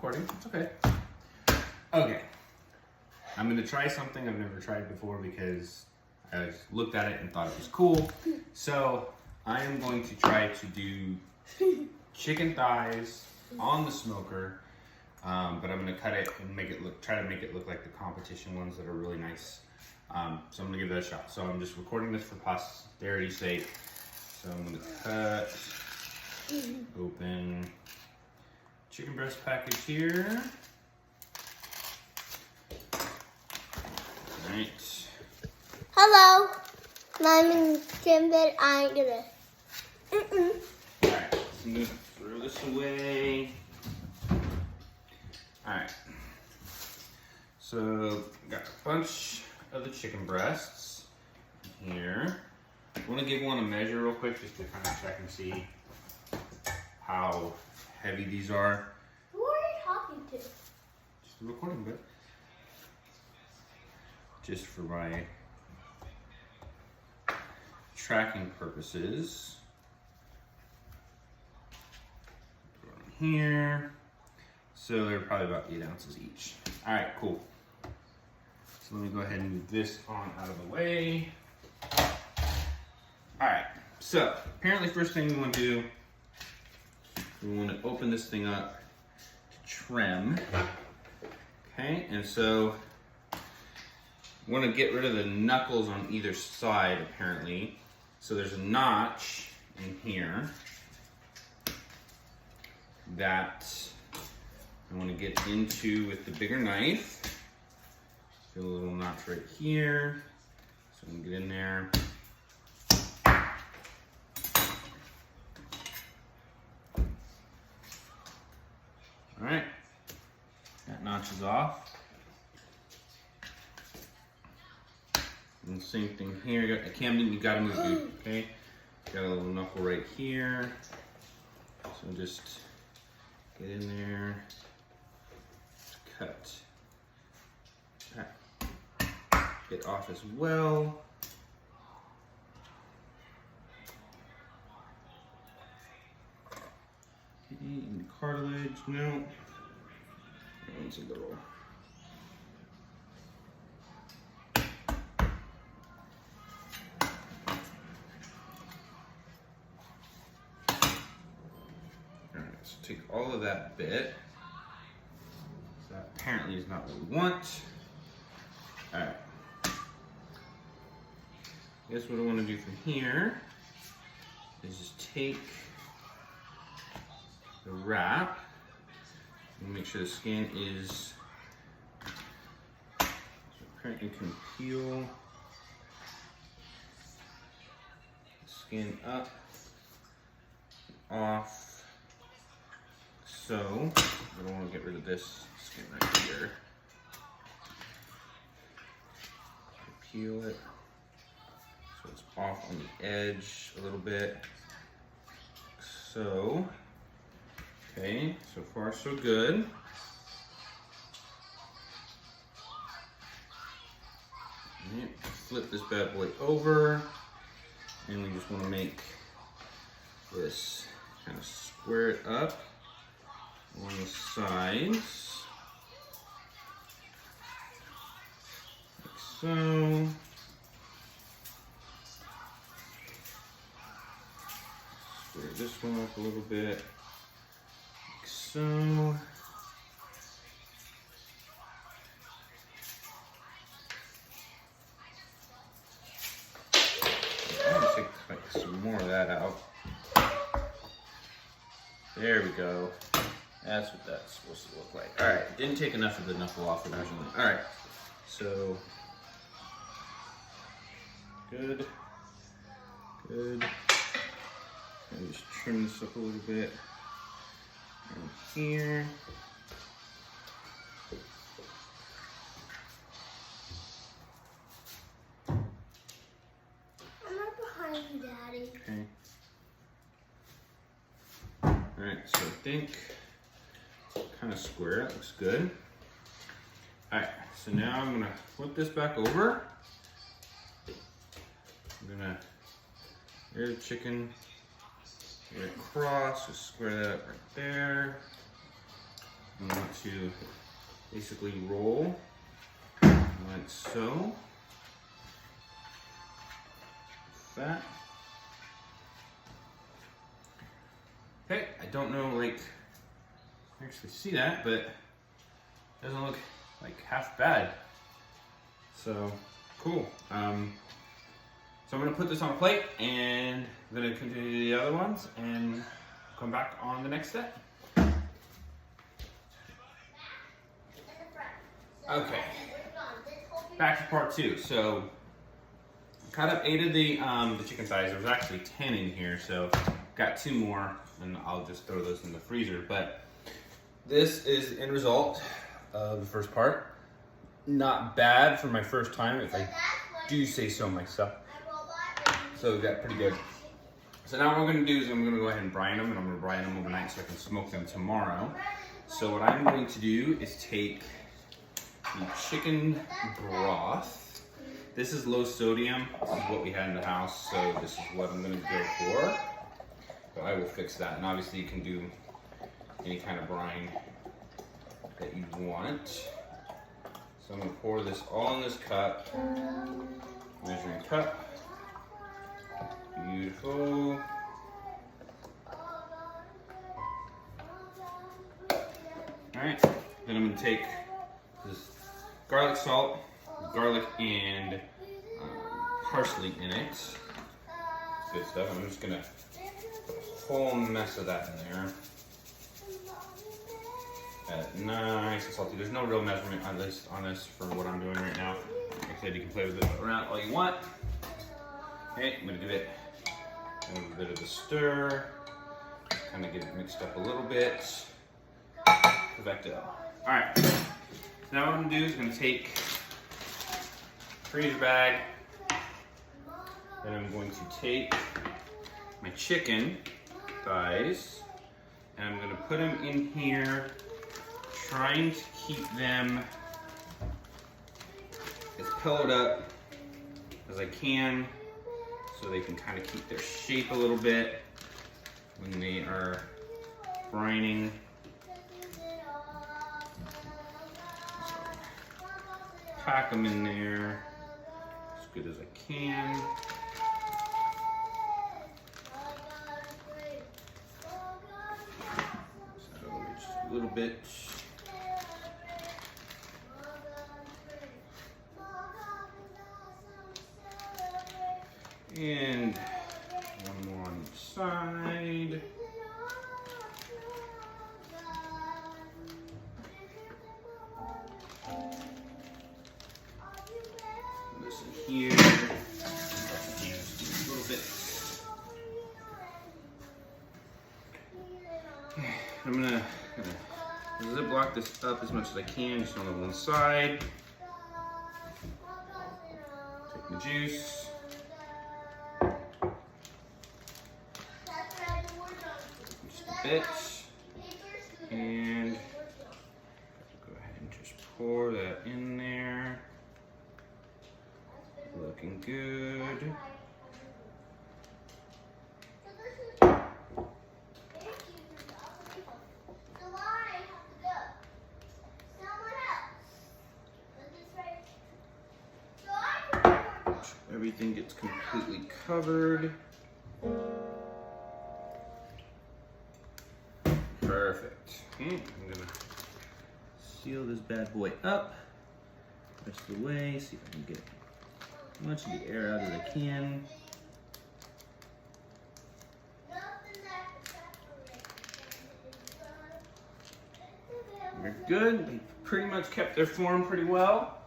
recording. It's okay. Okay. I'm gonna try something I've never tried before because I looked at it and thought it was cool. So I am going to try to do chicken thighs on the smoker, but I'm gonna cut it and try to make it look like the competition ones that are really nice. So I'm gonna give that a shot. So I'm just recording this for posterity's sake. So I'm gonna cut open chicken breast package here. All right. Hello, my name is Kim, but I ain't gonna. All right, I'm gonna throw this away. All right. So got a bunch of the chicken breasts here. I want to give one a measure real quick just to kind of check and see how heavy these are. Who are you talking to? Just the recording bit. Just for my tracking purposes. Put it on here. So they're probably about 8 ounces each. All right, cool. So let me go ahead and move this on out of the way. All right, so apparently first thing we want to do, we want to open this thing up to trim. Okay, and so we want to get rid of the knuckles on either side apparently. So there's a notch in here that I want to get into with the bigger knife. Feel a little notch right here. So I'm going to get in there. All right, that notch is off. And the same thing here. Camden, you gotta move, dude, okay? Got a little knuckle right here. So just get in there, cut that bit off as well. And the cartilage, no. That one's a little. Alright, so take all of that bit. So that apparently is not what we want. Alright. Guess what I want to do from here is just take the wrap and make sure the skin is, so apparently you can peel the skin up, off. So I don't want to get rid of this skin right here. Peel it so it's off on the edge a little bit. So okay, so far so good. Right, flip this bad boy over, and we just want to make this kind of square it up on the sides, like so. Square this one up a little bit. So, I'm gonna take like some more of that out. There we go. That's what that's supposed to look like. All right, didn't take enough of the knuckle off originally. All right, so good, good. And just trim this up a little bit. And here. I'm right behind you, Daddy. Okay. Alright, so I think kind of square, it looks good. Alright, so now I'm gonna flip this back over. I'm gonna, there's the chicken. Get it across, just square that up right there. We want to basically roll like so. That. Okay, I don't know, like, actually see that, but it doesn't look like half bad. So, cool. So I'm gonna put this on a plate and I'm gonna continue the other ones and come back on the next step. Okay, back to part 2. So, cut up 8 of the chicken thighs. There was actually 10 in here, so got 2 more, and I'll just throw those in the freezer. But this is the end result of the first part. Not bad for my first time, if I do say so myself. So we got pretty good. So now what I'm gonna do is I'm gonna go ahead and brine them, and I'm gonna brine them overnight so I can smoke them tomorrow. So what I'm going to do is take the chicken broth. This is low sodium. This is what we had in the house, so this is what I'm gonna go for. So I will fix that, and obviously you can do any kind of brine that you want. So I'm gonna pour this all in this cup, measuring cup. Beautiful. All right, then I'm gonna take this garlic salt, garlic and parsley in it. Good stuff. I'm just gonna put a whole mess of that in there. Nice and salty. There's no real measurement on this for what I'm doing right now. Like I said, you can play with it around all you want. Okay, I'm gonna give it a little bit of a stir, kind of get it mixed up a little bit. Go back to all right. So now what I'm gonna do is I'm gonna take a freezer bag, then I'm going to take my chicken thighs, and I'm gonna put them in here, trying to keep them as pillowed up as I can, so they can kind of keep their shape a little bit when they are brining. So, pack them in there as good as I can. So just a little bit. And one more on each side. This in here. Use a little bit. I'm gonna ziplock this up as much as I can, just on the one side. Take the juice. Bit, and go ahead and just pour that in there. Looking good. Everything gets completely covered. Perfect. Okay, I'm gonna seal this bad boy up the rest of the way, see if I can get as much of the air out as I can. We're good. They pretty much kept their form pretty well.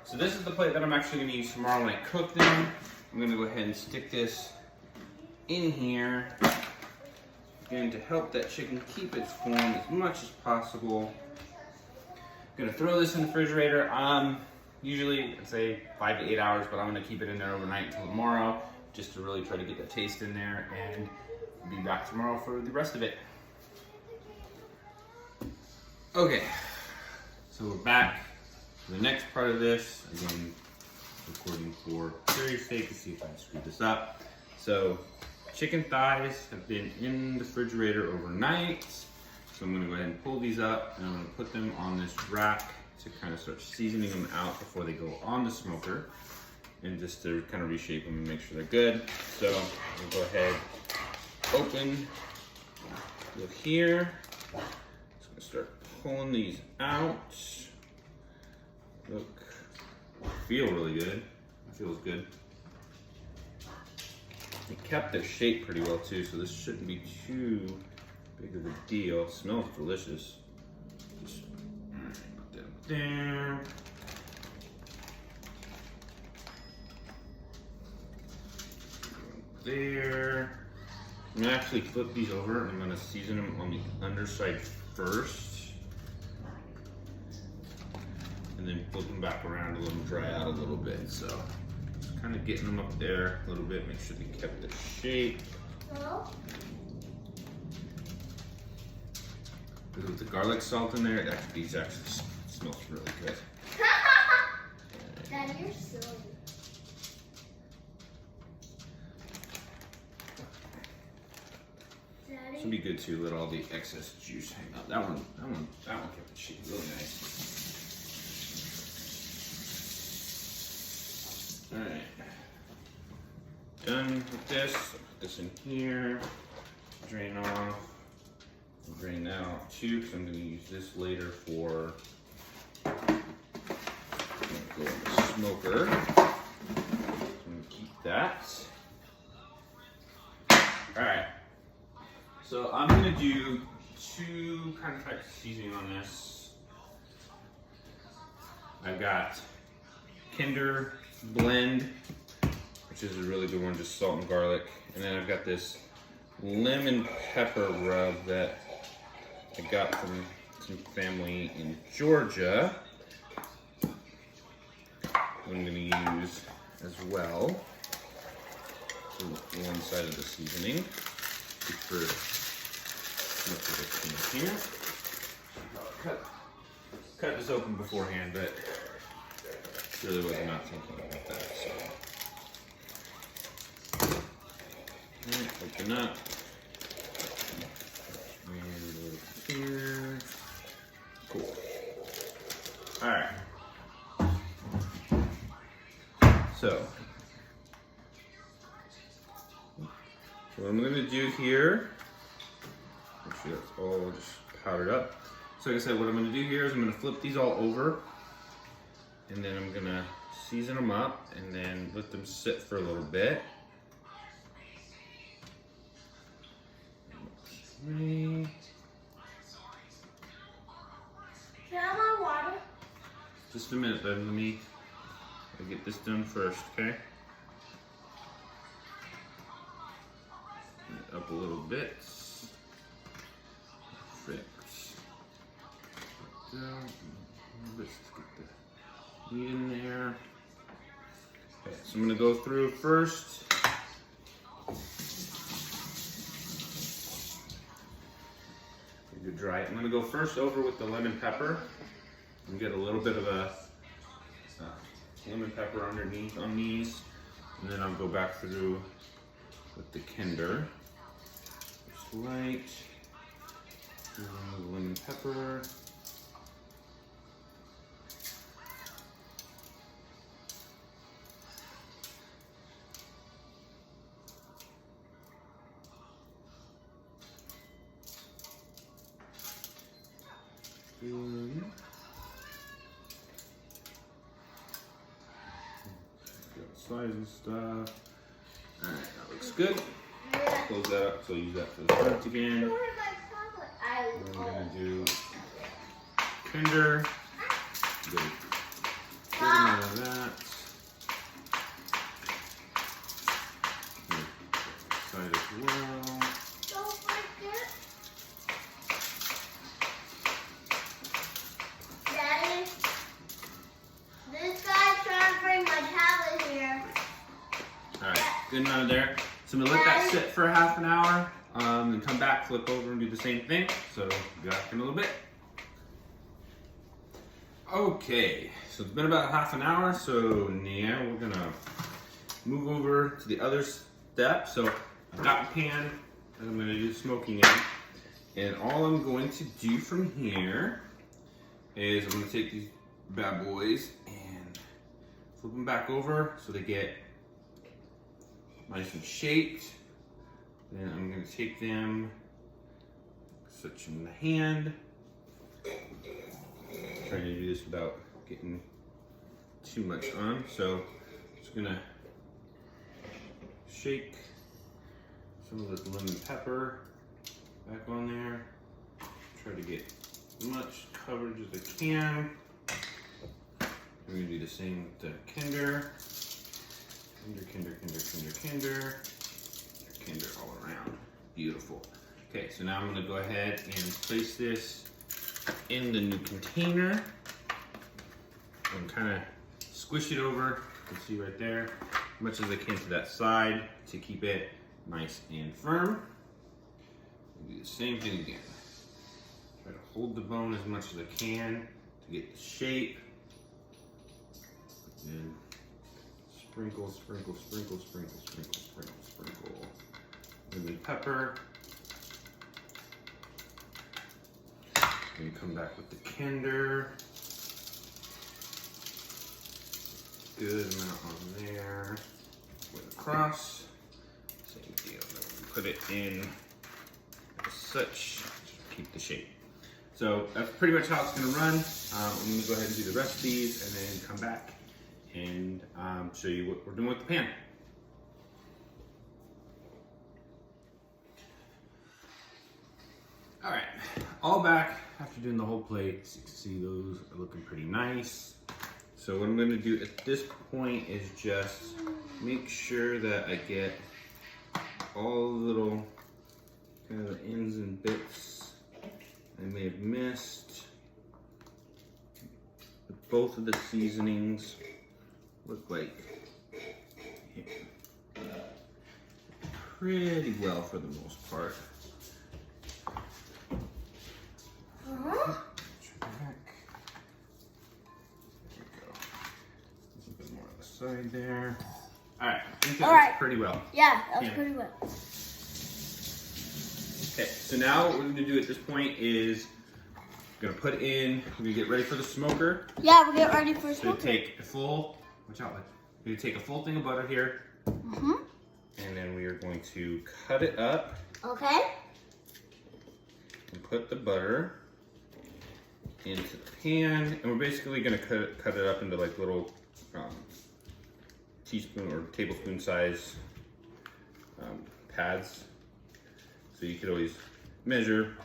So this is the plate that I'm actually gonna use tomorrow when I cook them. I'm gonna go ahead and stick this in here. Again, to help that chicken keep its form as much as possible. I'm gonna throw this in the refrigerator. Usually I'd say 5 to 8 hours, but I'm gonna keep it in there overnight until tomorrow, just to really try to get the taste in there, and be back tomorrow for the rest of it. Okay, so we're back to the next part of this. Again, recording for Carrie's sake to see if I screwed this up. So chicken thighs have been in the refrigerator overnight. So So I'm gonna go ahead and pull these up and I'm gonna put them on this rack to kind of start seasoning them out before they go on the smoker. And just to kind of reshape them and make sure they're good. So we'll go ahead, open, look here. Just gonna start pulling these out. Look, feel really good. It feels good. It kept their shape pretty well too, so this shouldn't be too big of a deal. It smells delicious. Just put that up there. There. I'm gonna actually flip these over and I'm gonna season them on the underside first. And then flip them back around to let them dry out a little bit. So just kind of getting them up there a little bit, make sure they kept their shape. No. With the garlic salt in there, these actually smells really good. Dad, you're silly. This would be good too. Let all the excess juice hang out. That one kept the shape really nice. All right, done with this. I'll put this in here. Drain off. I'll drain that off too, because I'm going to use this later for. I'm going to go in the smoker. I'm going to keep that. All right. So I'm gonna do two kind of types of seasoning on this. I've got Kinder Blend, which is a really good one, just salt and garlic. And then I've got this lemon pepper rub that I got from some family in Georgia. I'm gonna use as well. So one side of the seasoning. Here. Cut this open beforehand, but really was not thinking about that. So, right, open up. And here. Cool. All right. So what I'm gonna do here. Make sure that's all just powdered up. So like I said, what I'm gonna do here is I'm gonna flip these all over and then I'm gonna season them up and then let them sit for a little bit. Can I have my water? Just a minute, then let me get this done first, okay? Up a little bit. Perfect. Let's get the meat in there. Okay, so I'm gonna go through first. Good dry. I'm gonna go first over with the lemon pepper and get a little bit of a lemon pepper underneath on these, and then I'll go back through with the Kinder. Just light. Lemon pepper. Size and stuff. Alright, that looks good. Close that up, so I'll use that for the front again. I'm gonna do Kinder. Good amount of that. Side as well. Don't forget. Daddy, this guy's trying to bring my tablet here. Alright, good amount there. So I'm gonna let that sit for half an hour. And come back, flip over, and do the same thing. So, be back in a little bit. Okay, so it's been about half an hour. So now we're gonna move over to the other step. So I've got the pan that I'm gonna do the smoking in. And all I'm going to do from here is I'm going to take these bad boys and flip them back over so they get nice and shaped. Then I'm going to take them such in the hand. Trying to do this without getting too much on. So just going to shake some of this lemon pepper back on there. Try to get as much coverage as I can. We're gonna do the same with the Kinder. Kinder all around. Beautiful. Okay, so now I'm gonna go ahead and place this in the new container and kind of squish it over. You can see right there, as much as I can to that side to keep it nice and firm. Do the same thing again. Try to hold the bone as much as I can to get the shape. And sprinkle, sprinkle, sprinkle, sprinkle, sprinkle, sprinkle, sprinkle. Lemon pepper. Then come back with the Kinder. Good amount on there. Put it across. Same deal. Put it in such, keep the shape. So that's pretty much how it's gonna run. I'm gonna go ahead and do the rest of these and then come back and show you what we're doing with the pan. All right, all back after doing the whole plate. As you can see, those are looking pretty nice. So what I'm gonna do at this point is just make sure that I get all the little kind of the ends and bits I may have missed. But both of the seasonings look like pretty well for the most part. Back. There we go. A little bit more on the side there. All right, I think that looks pretty well. Yeah, that was pretty well. Okay, so now what we're gonna do at this point is we're gonna put in, we're gonna get ready for the smoker. Yeah, we'll get ready for So smoker. take a full, watch out, we're gonna take a full thing of butter here. And then we are going to cut it up. Okay. And put the butter into the pan. And we're basically gonna cut it up into like little teaspoon or tablespoon size pads. So you could always measure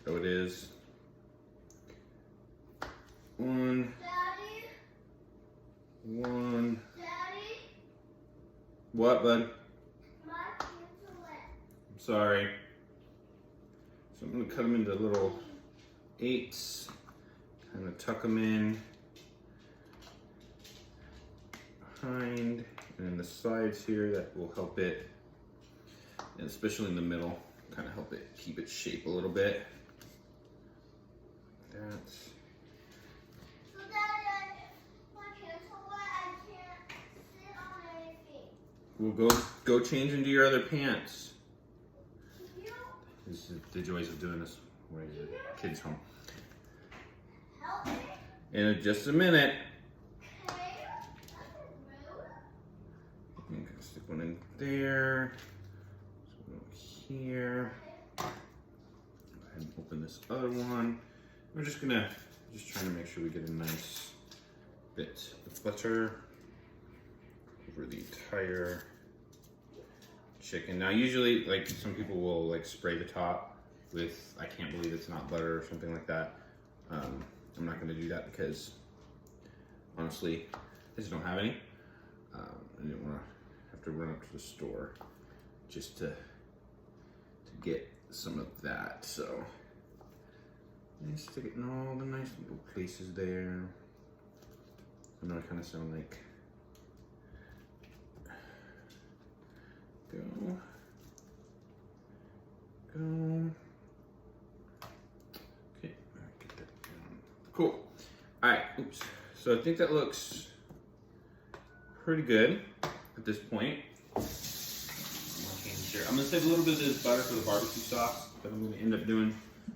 how it is. One. Daddy. What, bud? My hands are wet. I'm sorry. So I'm gonna cut them into little 8s. Kind of tuck them in behind and then the sides here. That will help it, and especially in the middle, kind of help it keep its shape a little bit. Like that. So Daddy, my hands are wet. I can't sit on anything. We'll go change into your other pants. You This is the joys of doing this when the kids home. help me? In just a minute. Okay. That's rude. I'm gonna stick one in there. One here. Go ahead and open this other one. We're just trying to make sure we get a nice bit of butter over the entire chicken. Now usually, like, some people will like spray the top with, I can't believe it's not butter or something like that. I'm not gonna do that because honestly, I just don't have any. I didn't wanna have to run up to the store just to get some of that. So let's stick it in all the nice little places there. I know I kind of sound like go. Okay, get that down. Cool. All right, oops. So I think that looks pretty good at this point. I'm gonna save a little bit of this butter for the barbecue sauce that I'm gonna end up doing.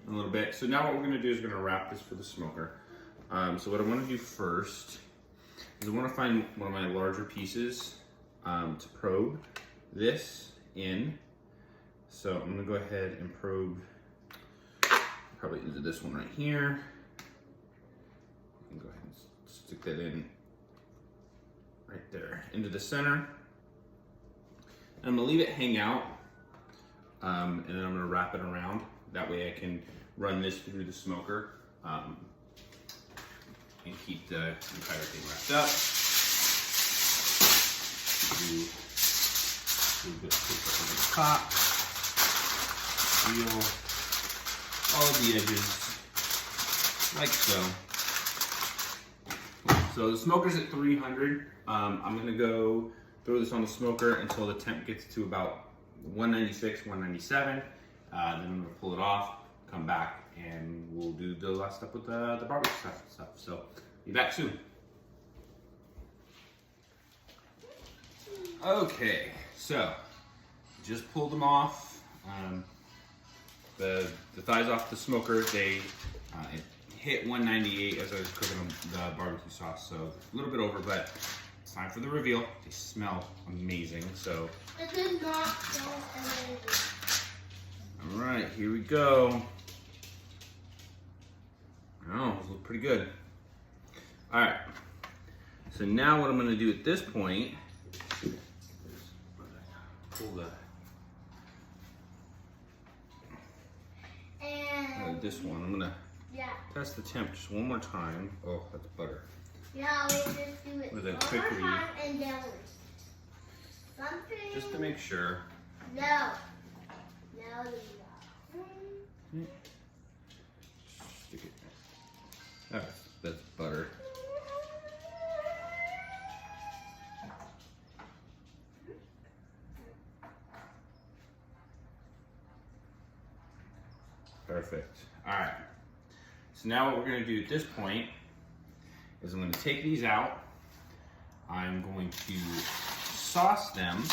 in a little bit. So now what we're gonna do is we're gonna wrap this for the smoker. So what I wanna do first is I wanna find one of my larger pieces to probe this in. So I'm gonna go ahead and probe probably into this one right here. And go ahead and stick that in right there into the center. And I'm gonna leave it hang out, and then I'm gonna wrap it around. That way I can run this through the smoker and keep the entire thing wrapped up. Do a bit of paper on the top, seal all of the edges like so. So the smoker's at 300. I'm gonna go throw this on the smoker until the temp gets to about 196, 197. Then I'm gonna pull it off, come back, and we'll do the last step with the barbecue stuff. So be back soon. Okay, so just pulled them off. The thighs off the smoker. They it hit 198 as I was cooking the barbecue sauce, so a little bit over, but it's time for the reveal. They smell amazing, so. It did not smell amazing. All right, here we go. Oh, those look pretty good. All right, so now what I'm gonna do at this point is pull this one. I'm gonna test the temp just one more time. Oh, that's butter. Yeah, we just do it With a one quick more read. time and then something. Just to make sure. No. Stick it. That's butter. Perfect. All right. So now what we're going to do at this point is I'm going to take these out. I'm going to sauce them,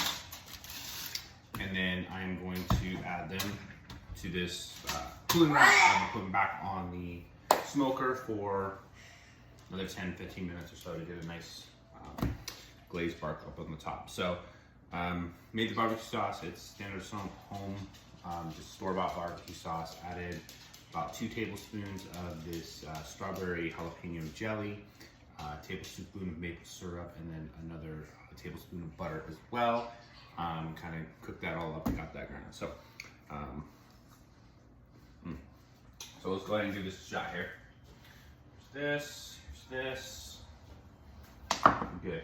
and then I'm going to add them to this cooling rack. I'm going to put them back on the smoker for another 10-15 minutes or so to get a nice glaze spark up on the top. So made the barbecue sauce. It's standard home, just store-bought barbecue sauce. Added about 2 tablespoons of this strawberry jalapeno jelly, a tablespoon of maple syrup, and then another tablespoon of butter as well. Kind of cooked that all up and got that ground. So, so let's go ahead and do this shot here. Here's this. Good.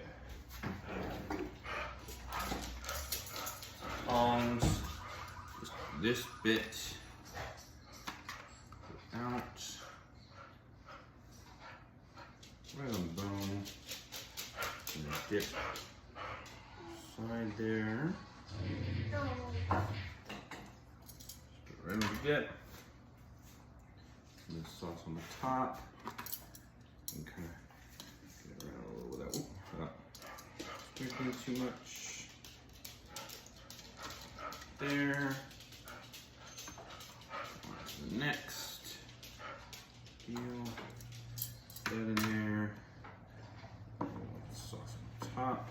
Tongs. Just this bit out. Right on the bone. And then dip side there. Just put right on the dip. And then sauce on the top. And kind of get it around a little without sprinkling too much. There. The next deal, that in there, sauce on the top,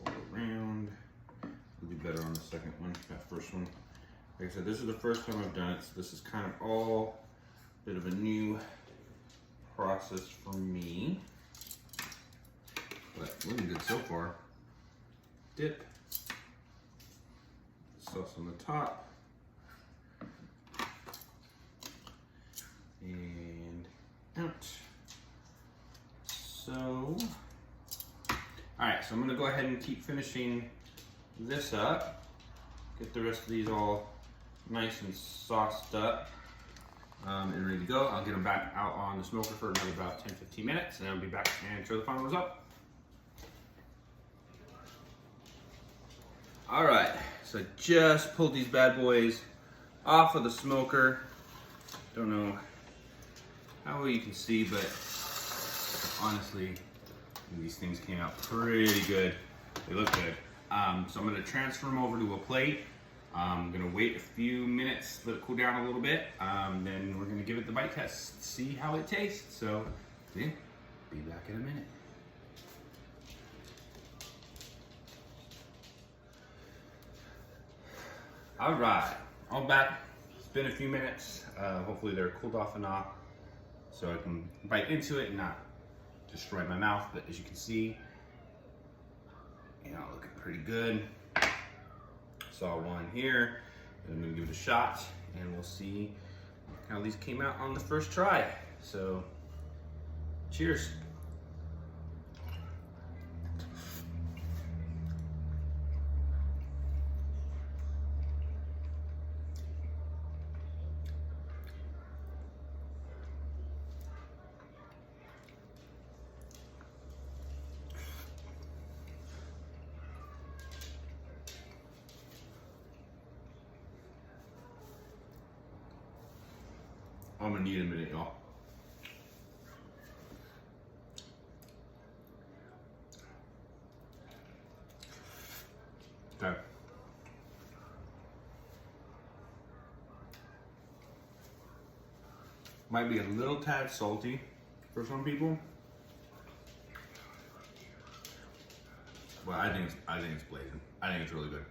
all around. It'll be better on the second one, that first one. Like I said, this is the first time I've done it, so this is kind of all a bit of a new process for me, but looking good so far. Dip, sauce on the top. And out. So, all right, so I'm gonna go ahead and keep finishing this up. Get the rest of these all nice and sauced up and ready to go. I'll get them back out on the smoker for another about 10-15 minutes, and I'll be back and show the final result. All right, so I just pulled these bad boys off of the smoker. Don't know how well you can see, but honestly, these things came out pretty good. They look good. So I'm gonna transfer them over to a plate. I'm gonna wait a few minutes, let it cool down a little bit. Then we're gonna give it the bite test, see how it tastes. So, yeah, be back in a minute. All right, I'm back. It's been a few minutes. Hopefully they're cooled off enough so I can bite into it and not destroy my mouth. But as you can see, looking pretty good. Saw one here, and I'm gonna give it a shot, and we'll see how these came out on the first try. So, cheers. I'm gonna need a minute, y'all. Okay. Might be a little tad salty for some people, but I think it's blazing. I think it's really good.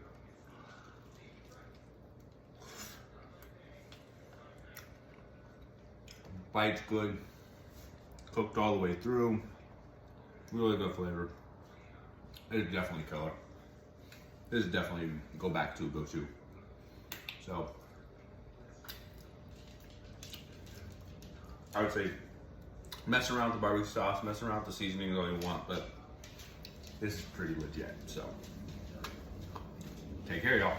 Bite's good, cooked all the way through, really good flavor. It is definitely killer. This is definitely go to. So, I would say mess around with the barbecue sauce, mess around with the seasonings all you want, but this is pretty legit, so take care, y'all.